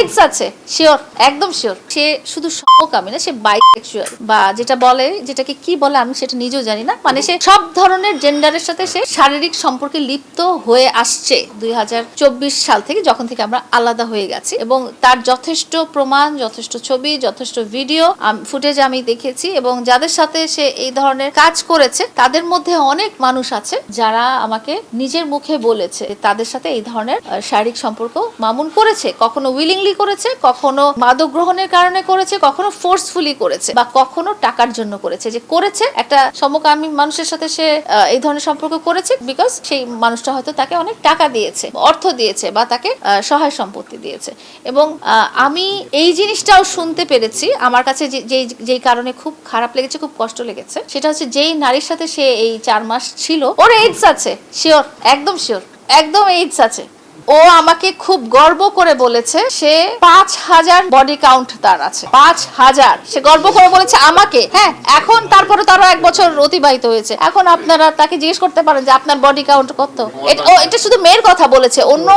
AIDS আছে sure, একদম sure. সে শুধু সমকামী না, সে বাইসেক্সুয়াল বা যেটা বলে, যেটাকে কি বলে আমি সেটা নিজেও জানি না। মানে সে সব ধরনের জেন্ডারের সাথে সে শারীরিক সম্পর্কে লিপ্ত হয়ে আসছে 2024 সাল থেকে, যখন থেকে আমরা আলাদা হয়ে গেছি। এবং তার যথেষ্ট প্রমাণ, যথেষ্ট ছবি, যথেষ্ট ভিডিও ফুটেজ আমি দেখেছি। এবং যাদের সাথে সে এই ধরনের কাজ করেছে তাদের মধ্যে অনেক মানুষ আছে যারা আমাকে নিজের মুখে বলেছে তাদের সাথে এই ধরনের শারীরিক সম্পর্ক মামুন করেছে। কখনো উইলিংলি করেছে, কখনো মাদক গ্রহণের কারণে করেছে, কখনো ফোর্সফুলি করেছে, বা কখনো টাকার জন্য করেছে। যে করেছে একটা সমকামী মানুষের সাথে সে এই ধরনের সম্পর্ক করেছে বিকজ সেই মানুষটা হয়তো তাকে অনেক টাকা দিয়েছে, অর্থ দিয়েছে, বা তাকে সহায় সম্পত্তি দিয়েছে। এবং আমি এই জিনিসটাও শুনতে পেরেছি, আমার কাছে যেই কারণে খুব খারাপ লেগেছে, খুব কষ্ট লেগেছে, সেটা হচ্ছে যেই নারীর সাথে সে এই 4 মাস ছিল, ওর এইডস আছে শিওর, একদম শিওর, একদম এইডস আছে। ও আমাকে খুব গর্ব করে বলেছে সে 5,000 বডি কাউন্ট তার আছে, 5,000 সে গর্ব করে বলেছে আমাকে। হ্যাঁ, এখন তারপরে তারও 1 বছর অতিবাহিত হয়েছে। এখন আপনারা তাকে জিজ্ঞেস করতে পারেন যে আপনার বডি কাউন্ট কত। এটা শুধু মেয়ের কথা বলেছে, অন্য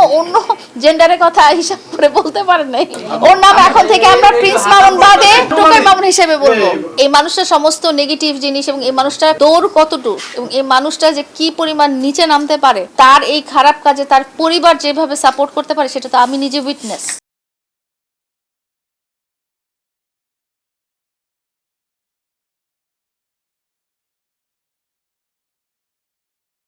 জেন্ডারের কথা হিসাব করে বলতে পারেন নাই। ওর নাম এখন থেকে আমরা প্রিন্স মামুন বাদে টোকাই মামুন হিসেবে বলবো। এই মানুষটা সমস্ত নেগেটিভ জিনিস, এবং এই মানুষটা দৌড় কতটুকু, এবং এই মানুষটা যে কি পরিমাণ নিচে নামতে পারে, তার এই খারাপ কাজে তার পরিবার যেভাবে সাপোর্ট করতে পারে, সেটা তো আমি নিজে উইটনেস।